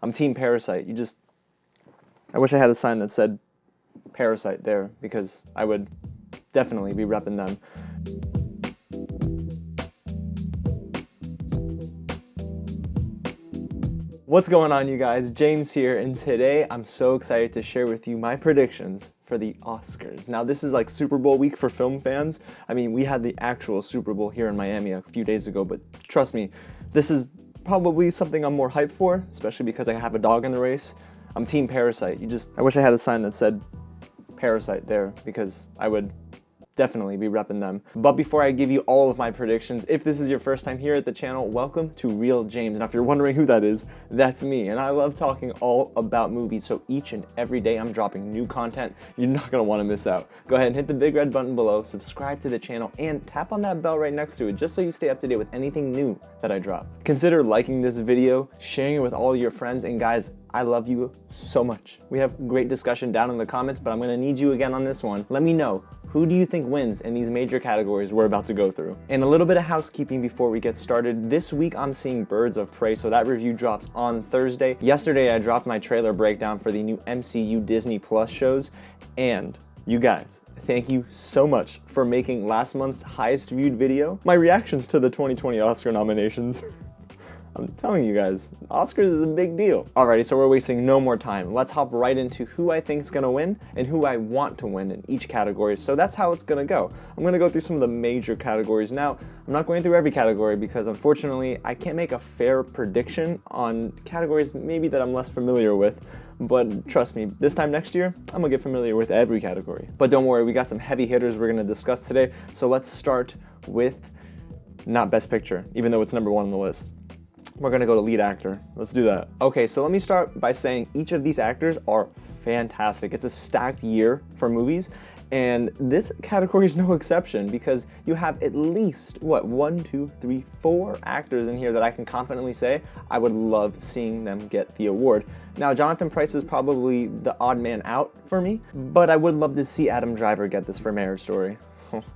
I'm team Parasite. I wish I had a sign that said Parasite there, because I would definitely be repping them. What's going on, you guys? James here, and today I'm so excited to share with you my predictions for the Oscars. Now, this is like Super Bowl week for film fans. I mean, we had the actual Super Bowl here in Miami a few days ago, but trust me, this is probably something I'm more hyped for, especially because I have a dog in the race. I'm team Parasite. I wish I had a sign that said Parasite there, because I would definitely be repping them. But before I give you all of my predictions, if this is your first time here at the channel, welcome to Real James. Now, if you're wondering who that is, that's me, and I love talking all about movies, so each and every day I'm dropping new content you're not gonna wanna miss out. Go ahead and hit the big red button below, subscribe to the channel, and tap on that bell right next to it, just so you stay up to date with anything new that I drop. Consider liking this video, sharing it with all your friends, and guys, I love you so much. We have great discussion down in the comments, but I'm gonna need you again on this one. Let me know, who do you think wins in these major categories we're about to go through? And a little bit of housekeeping before we get started. This week I'm seeing Birds of Prey, so that review drops on Thursday. Yesterday I dropped my trailer breakdown for the new MCU Disney Plus shows, and you guys, thank you so much for making last month's highest viewed video my reactions to the 2020 Oscar nominations. I'm telling you guys, Oscars is a big deal. Alrighty, so we're wasting no more time. Let's hop right into who I think is gonna win and who I want to win in each category. So that's how it's gonna go. I'm gonna go through some of the major categories. Now, I'm not going through every category because unfortunately, I can't make a fair prediction on categories maybe that I'm less familiar with. But trust me, this time next year, I'm gonna get familiar with every category. But don't worry, we got some heavy hitters we're gonna discuss today. So let's start with not Best Picture, even though it's number one on the list. We're gonna go to lead actor. Let's do that. Okay, so let me start by saying each of these actors are fantastic. It's a stacked year for movies, and this category is no exception because you have at least, what, 4 actors in here that I can confidently say I would love seeing them get the award. Now, Jonathan Pryce is probably the odd man out for me, but I would love to see Adam Driver get this for Marriage Story.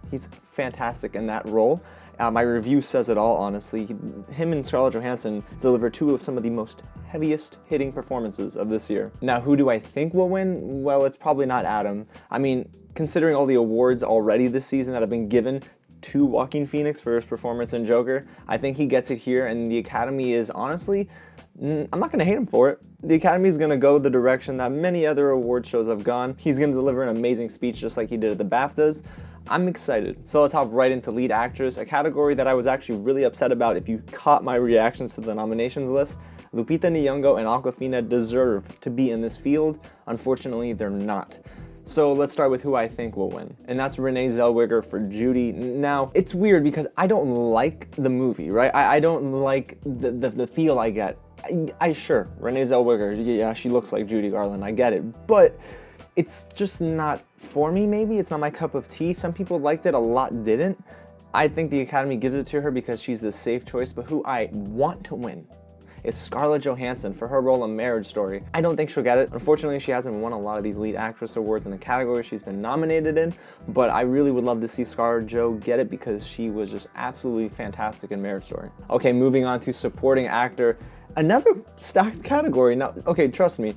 He's fantastic in that role. My review says it all, honestly. Him and Scarlett Johansson deliver two of some of the most heaviest hitting performances of this year. Now, who do I think will win? Well, it's probably not Adam. I mean, considering all the awards already this season that have been given to Joaquin Phoenix for his performance in Joker, I think he gets it here, and the Academy is honestly, I'm not gonna hate him for it. The Academy is gonna go the direction that many other award shows have gone. He's gonna deliver an amazing speech just like he did at the BAFTAs. I'm excited. So let's hop right into lead actress, a category that I was actually really upset about if you caught my reactions to the nominations list. Lupita Nyong'o and Awkwafina deserve to be in this field. Unfortunately, they're not. So let's start with who I think will win, and that's Renee Zellweger for Judy. Now, it's weird because I don't like the movie, right? I don't like the feel I get. Sure, Renee Zellweger, yeah, she looks like Judy Garland, I get it, but it's just not for me, maybe. It's not my cup of tea. Some people liked it, a lot didn't. I think the Academy gives it to her because she's the safe choice, but who I want to win is Scarlett Johansson for her role in Marriage Story. I don't think she'll get it. Unfortunately, she hasn't won a lot of these lead actress awards in the categories she's been nominated in, but I really would love to see Scarlett Jo get it because she was just absolutely fantastic in Marriage Story. Okay, moving on to supporting actor, another stacked category. Now, okay, trust me,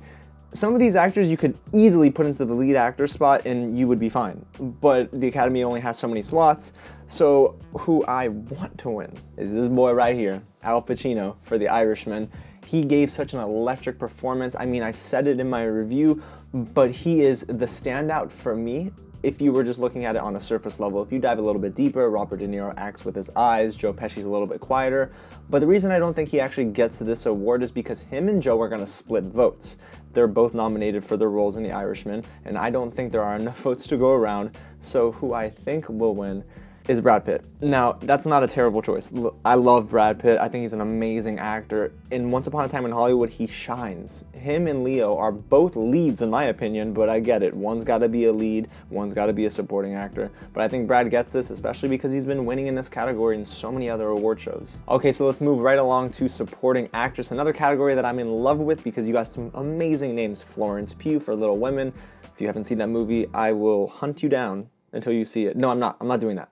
some of these actors you could easily put into the lead actor spot and you would be fine, but the Academy only has so many slots, so who I want to win is this boy right here, Al Pacino for The Irishman. He gave such an electric performance. I mean, I said it in my review, but he is the standout for me if you were just looking at it on a surface level. If you dive a little bit deeper, Robert De Niro acts with his eyes, Joe Pesci's a little bit quieter, but the reason I don't think he actually gets this award is because him and Joe are gonna split votes. They're both nominated for their roles in The Irishman, and I don't think there are enough votes to go around, so who I think will win is Brad Pitt. Now, that's not a terrible choice. I love Brad Pitt. I think he's an amazing actor. In Once Upon a Time in Hollywood, he shines. Him and Leo are both leads in my opinion, but I get it. One's gotta be a lead, one's gotta be a supporting actor. But I think Brad gets this, especially because he's been winning in this category in so many other award shows. Okay, so let's move right along to supporting actress, another category that I'm in love with because you got some amazing names. Florence Pugh for Little Women. If you haven't seen that movie, I will hunt you down until you see it. No, I'm not doing that.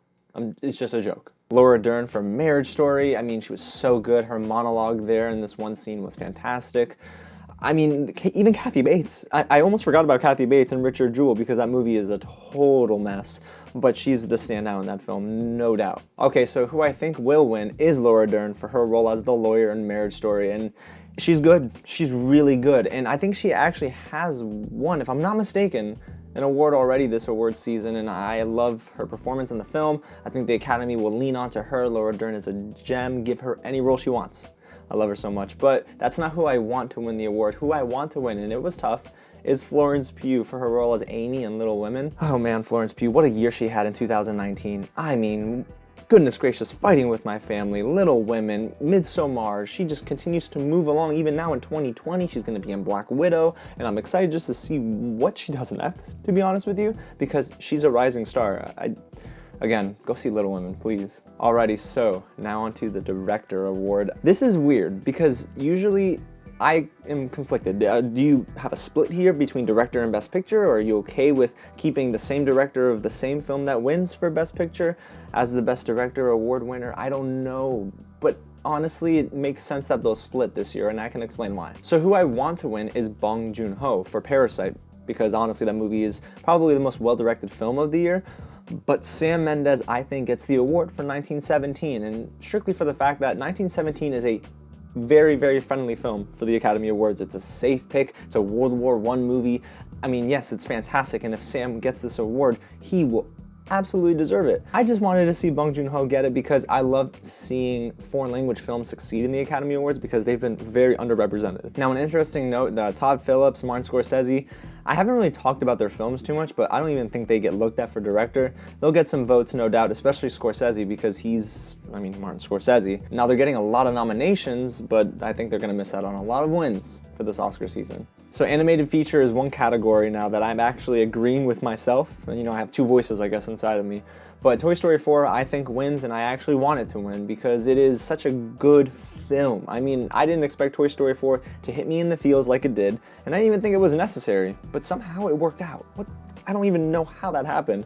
It's just a joke. Laura Dern for Marriage Story. I mean, she was so good. Her monologue there in this one scene was fantastic. I mean, even Kathy Bates. I almost forgot about Kathy Bates and Richard Jewell because that movie is a total mess. But she's the standout in that film, no doubt. Okay, so who I think will win is Laura Dern for her role as the lawyer in Marriage Story. And she's good. She's really good. And I think she actually has won, if I'm not mistaken, an award already this award season, and I love her performance in the film. I think the Academy will lean onto her. Laura Dern is a gem. Give her any role she wants. I love her so much. But that's not who I want to win the award. Who I want to win, and it was tough, is Florence Pugh for her role as Amy in Little Women. Oh man, Florence Pugh, what a year she had in 2019. I mean, goodness gracious, Fighting with My Family, Little Women, Midsommar. She just continues to move along. Even now in 2020, she's going to be in Black Widow, and I'm excited just to see what she does next, to be honest with you, because she's a rising star. Again, go see Little Women, please. Alrighty, so now onto the Director Award. This is weird because usually I am conflicted. Do you have a split here between director and best picture, or are you okay with keeping the same director of the same film that wins for best picture as the best director award winner? I don't know, but honestly, it makes sense that they'll split this year, and I can explain why. So who I want to win is Bong Joon-ho for Parasite, because honestly, that movie is probably the most well-directed film of the year. But Sam Mendes, I think, gets the award for 1917, and strictly for the fact that 1917 is a very, very friendly film for the Academy Awards. It's a safe pick. It's a World War I movie. I mean, yes, it's fantastic, and if Sam gets this award, he will absolutely deserve it. I just wanted to see Bong Joon-ho get it because I love seeing foreign language films succeed in the Academy Awards because they've been very underrepresented. Now, an interesting note, Todd Phillips, Martin Scorsese, I haven't really talked about their films too much, but I don't even think they get looked at for director. They'll get some votes, no doubt, especially Scorsese because Martin Scorsese. Now they're getting a lot of nominations, but I think they're gonna miss out on a lot of wins for this Oscar season. So animated feature is one category now that I'm actually agreeing with myself. And, I have two voices, I guess, inside of me. But Toy Story 4, I think, wins, and I actually want it to win because it is such a good film. I mean, I didn't expect Toy Story 4 to hit me in the feels like it did, and I didn't even think it was necessary, but somehow it worked out. I don't even know how that happened.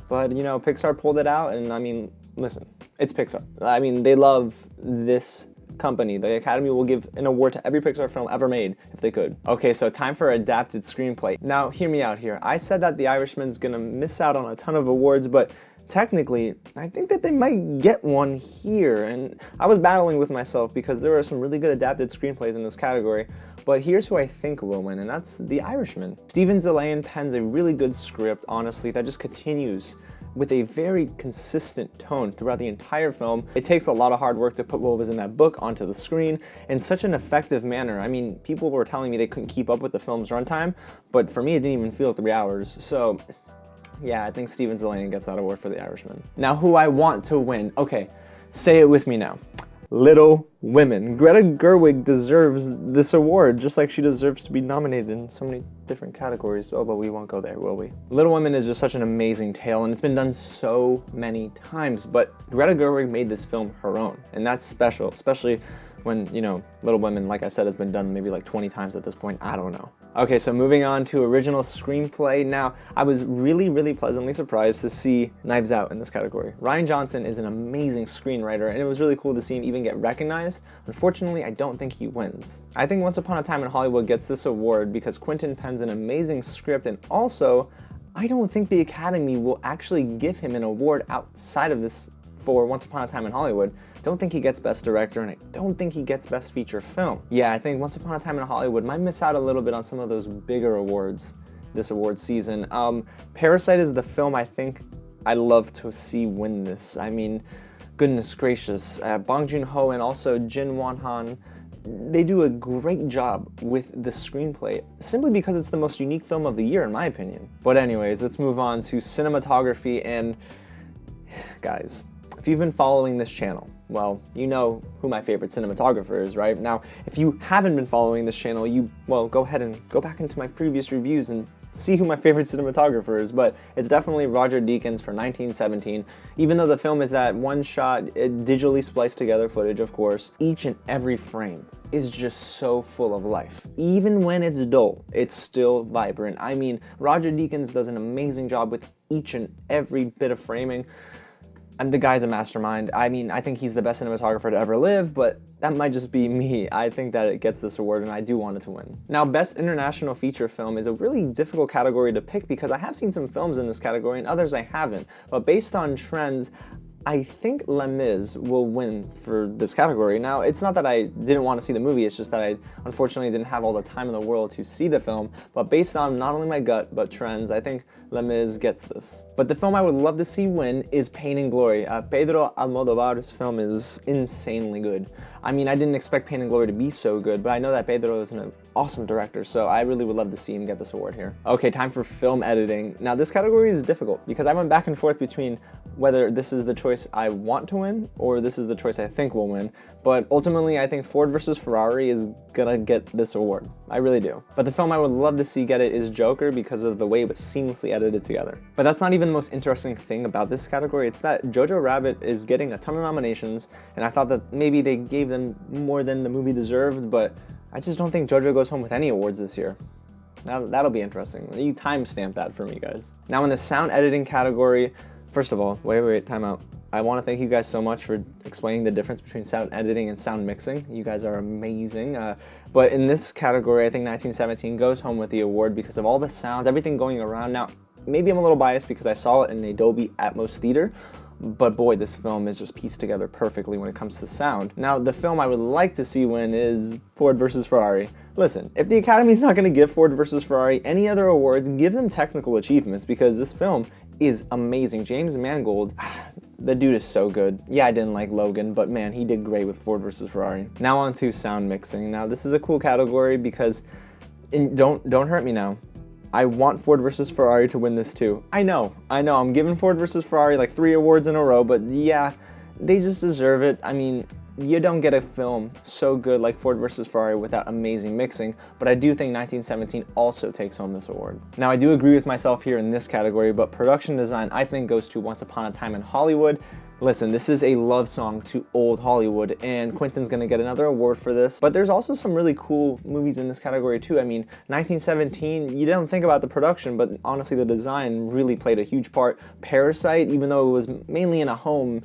But, Pixar pulled it out, and I mean, listen, it's Pixar. I mean, they love this company. The Academy will give an award to every Pixar film ever made, if they could. Okay, so time for adapted screenplay. Now, hear me out here. I said that The Irishman's gonna miss out on a ton of awards, but technically, I think that they might get one here, and I was battling with myself because there are some really good adapted screenplays in this category, but here's who I think will win, and that's The Irishman. Steven Zalian pens a really good script, honestly, that just continues with a very consistent tone throughout the entire film. It takes a lot of hard work to put what was in that book onto the screen in such an effective manner. I mean, people were telling me they couldn't keep up with the film's runtime, but for me, it didn't even feel 3 hours, so yeah, I think Steven Zalian gets that award for The Irishman. Now, who I want to win. Okay, say it with me now. Little Women. Greta Gerwig deserves this award, just like she deserves to be nominated in so many different categories. Oh, but we won't go there, will we? Little Women is just such an amazing tale, and it's been done so many times, but Greta Gerwig made this film her own, and that's special, especially when, Little Women, like I said, has been done maybe like 20 times at this point. I don't know. Okay, so moving on to original screenplay. Now, I was really, really pleasantly surprised to see Knives Out in this category. Rian Johnson is an amazing screenwriter, and it was really cool to see him even get recognized. Unfortunately, I don't think he wins. I think Once Upon a Time in Hollywood gets this award because Quentin pens an amazing script, and also, I don't think the Academy will actually give him an award outside of this for Once Upon a Time in Hollywood. Don't think he gets Best Director, and I don't think he gets Best Feature Film. Yeah, I think Once Upon a Time in Hollywood might miss out a little bit on some of those bigger awards this award season. Parasite is the film I think I'd love to see win this. I mean, goodness gracious. Bong Joon-ho and also Jin Won-han, they do a great job with the screenplay, simply because it's the most unique film of the year, in my opinion. But anyways, let's move on to cinematography, and guys, if you've been following this channel, well, you know who my favorite cinematographer is, right? Now, if you haven't been following this channel, go ahead and go back into my previous reviews and see who my favorite cinematographer is, but it's definitely Roger Deakins for 1917. Even though the film is that one-shot, digitally spliced together footage, of course, each and every frame is just so full of life. Even when it's dull, it's still vibrant. I mean, Roger Deakins does an amazing job with each and every bit of framing. And the guy's a mastermind. I mean, I think he's the best cinematographer to ever live, but that might just be me. I think that it gets this award, and I do want it to win. Now, Best International Feature Film is a really difficult category to pick because I have seen some films in this category and others I haven't. But based on trends, I think Les Mis will win for this category. Now, it's not that I didn't want to see the movie, it's just that I unfortunately didn't have all the time in the world to see the film, but based on not only my gut, but trends, I think Les Mis gets this. But the film I would love to see win is Pain and Glory. Pedro Almodovar's film is insanely good. I mean, I didn't expect Pain and Glory to be so good, but I know that Pedro is an awesome director, so I really would love to see him get this award here. Okay, time for film editing. Now, this category is difficult because I went back and forth between whether this is the choice I want to win or this is the choice I think will win, but ultimately I think Ford versus Ferrari is gonna get this award. I really do. But the film I would love to see get it is Joker because of the way it was seamlessly edited together. But that's not even the most interesting thing about this category. It's that Jojo Rabbit is getting a ton of nominations, and I thought that maybe they gave them more than the movie deserved, but I just don't think Jojo goes home with any awards this year. Now, that'll be interesting. You timestamp that for me, guys. Now in the sound editing category, first of all, wait, time out. I want to thank you guys so much for explaining the difference between sound editing and sound mixing. You guys are amazing. But in this category, I think 1917 goes home with the award because of all the sounds, everything going around. Now, maybe I'm a little biased because I saw it in a Dolby Atmos theater, but boy, this film is just pieced together perfectly when it comes to sound. Now, the film I would like to see win is Ford versus Ferrari. Listen, if the Academy's not going to give Ford versus Ferrari any other awards, give them technical achievements because this film is amazing. James Mangold, the dude is so good. Yeah, I didn't like Logan, but man, he did great with Ford versus Ferrari. Now on to sound mixing. Now, this is a cool category because, don't hurt me now, I want Ford versus Ferrari to win this too. I know, I'm giving Ford versus Ferrari like 3 awards in a row, but yeah, they just deserve it. I mean, you don't get a film so good like Ford versus Ferrari without amazing mixing, but I do think 1917 also takes home this award. Now, I do agree with myself here in this category, but production design I think goes to Once Upon a Time in Hollywood. Listen, this is a love song to old Hollywood, and Quentin's gonna get another award for this, but there's also some really cool movies in this category too. I mean, 1917, you don't think about the production, but honestly the design really played a huge part. Parasite, even though it was mainly in a home,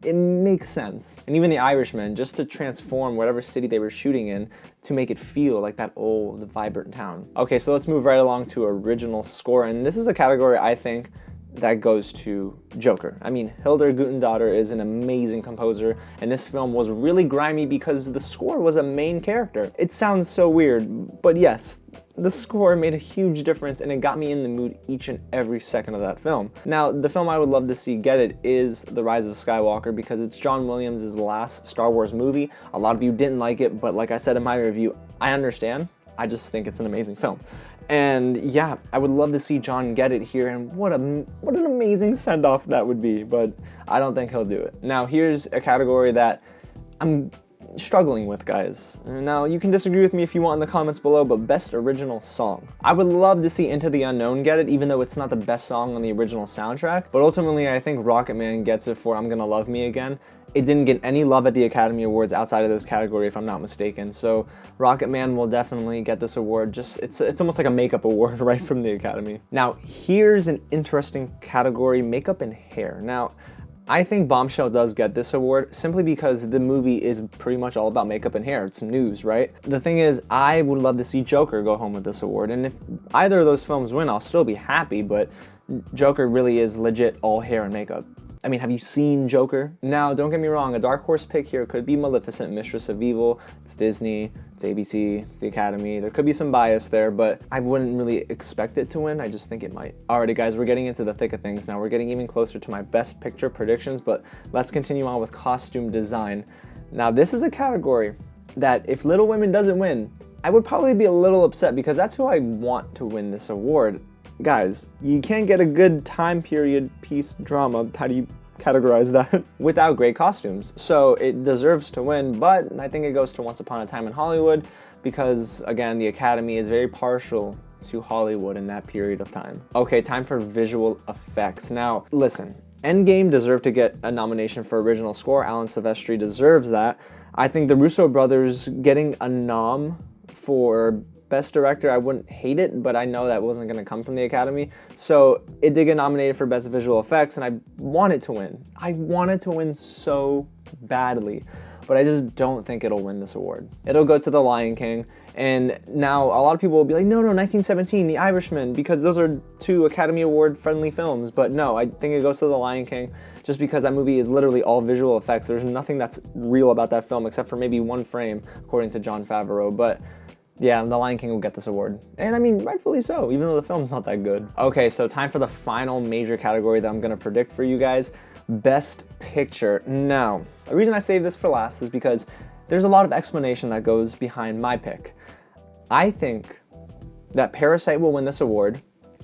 it makes sense. And even The Irishman, just to transform whatever city they were shooting in to make it feel like that old, vibrant town. Okay, so let's move right along to original score, and this is a category I think that goes to Joker. I mean, Hildur Gudnadottir is an amazing composer, and this film was really grimy because the score was a main character. It sounds so weird, but yes, the score made a huge difference, and it got me in the mood each and every second of that film. Now, the film I would love to see get it is The Rise of Skywalker because it's John Williams' last Star Wars movie. A lot of you didn't like it, but like I said in my review, I understand. I just think it's an amazing film. And yeah, I would love to see John get it here, and what an amazing send-off that would be, but I don't think he'll do it. Now, here's a category that I'm struggling with, guys. Now, you can disagree with me if you want in the comments below, but Best Original Song. I would love to see Into the Unknown get it, even though it's not the best song on the original soundtrack, but ultimately I think Rocket Man gets it for I'm Gonna Love Me Again. It didn't get any love at the Academy Awards outside of this category, if I'm not mistaken. So Rocket Man will definitely get this award. It's almost like a makeup award right from the Academy. Now, here's an interesting category, makeup and hair. Now, I think Bombshell does get this award simply because the movie is pretty much all about makeup and hair. It's news, right? The thing is, I would love to see Joker go home with this award, and if either of those films win, I'll still be happy, but Joker really is legit all hair and makeup. I mean, have you seen Joker? Now, don't get me wrong, a dark horse pick here could be Maleficent, Mistress of Evil. It's Disney, it's ABC, it's the Academy. There could be some bias there, but I wouldn't really expect it to win. I just think it might. Alrighty, guys, we're getting into the thick of things now. We're getting even closer to my best picture predictions, but let's continue on with costume design. Now, this is a category that if Little Women doesn't win, I would probably be a little upset because that's who I want to win this award. Guys, you can't get a good time period piece drama, how do you categorize that, without great costumes. So it deserves to win, but I think it goes to Once Upon a Time in Hollywood because, again, the Academy is very partial to Hollywood in that period of time. Okay, time for visual effects. Now, listen, Endgame deserved to get a nomination for original score. Alan Silvestri deserves that. I think the Russo brothers getting a nom for Best Director, I wouldn't hate it, but I know that wasn't going to come from the Academy. So it did get nominated for Best Visual Effects, and I want it to win. I want it to win so badly, but I just don't think it'll win this award. It'll go to The Lion King, and now a lot of people will be like, no, 1917, The Irishman, because those are two Academy Award-friendly films, but no, I think it goes to The Lion King, just because that movie is literally all visual effects. There's nothing that's real about that film, except for maybe one frame, according to Jon Favreau, but yeah, The Lion King will get this award. And I mean, rightfully so, even though the film's not that good. Okay, so time for the final major category that I'm gonna predict for you guys. Best Picture. Now, the reason I saved this for last is because there's a lot of explanation that goes behind my pick. I think that Parasite will win this award,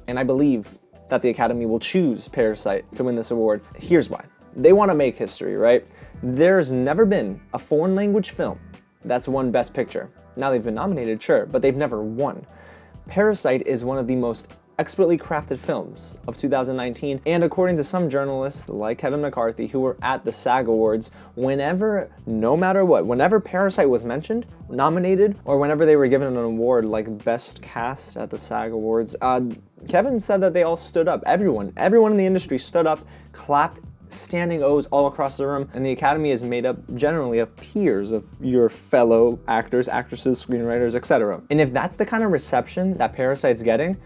and I believe that the Academy will choose Parasite to win this award. Here's why. They want to make history, right? There's never been a foreign language film that's won Best Picture. Now they've been nominated, sure, but they've never won. Parasite is one of the most expertly crafted films of 2019, and according to some journalists like Kevin McCarthy who were at the SAG Awards, no matter what, whenever Parasite was mentioned, nominated, or whenever they were given an award like Best Cast at the SAG Awards, Kevin said that they all stood up. Everyone in the industry stood up, clapped, standing O's all across the room, and the Academy is made up generally of peers of your fellow actors, actresses, screenwriters, etc. And if that's the kind of reception that Parasite's getting,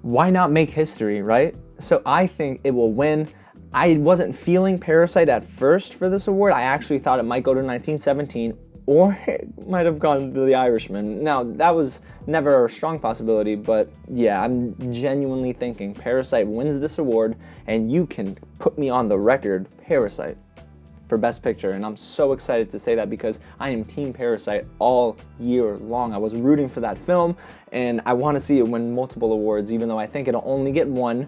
why not make history, right? So I think it will win. I wasn't feeling Parasite at first for this award. I actually thought it might go to 1917, or it might have gone to The Irishman. Now, that was never a strong possibility, but yeah, I'm genuinely thinking Parasite wins this award, and you can put me on the record, Parasite, for Best Picture. And I'm so excited to say that because I am Team Parasite all year long. I was rooting for that film, and I want to see it win multiple awards, even though I think it'll only get one,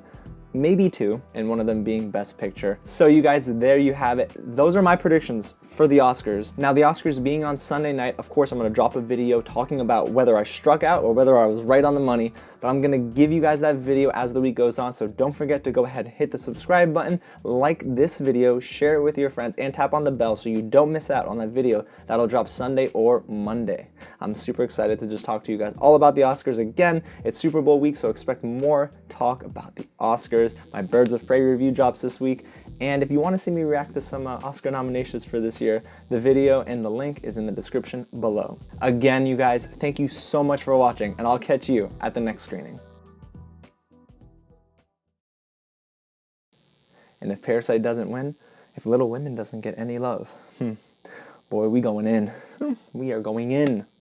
maybe two, and one of them being Best Picture. So you guys, there you have it. Those are my predictions for the Oscars. Now, the Oscars being on Sunday night, of course, I'm gonna drop a video talking about whether I struck out or whether I was right on the money, but I'm gonna give you guys that video as the week goes on, so don't forget to go ahead and hit the subscribe button, like this video, share it with your friends, and tap on the bell so you don't miss out on that video that'll drop Sunday or Monday. I'm super excited to just talk to you guys all about the Oscars again. It's Super Bowl week, so expect more talk about the Oscars. My Birds of Prey review drops this week, and if you want to see me react to some Oscar nominations for this year, the video and the link is in the description below. Again, you guys, thank you so much for watching, and I'll catch you at the next screening. And if Parasite doesn't win, if Little Women doesn't get any love, boy, we going in. We are going in.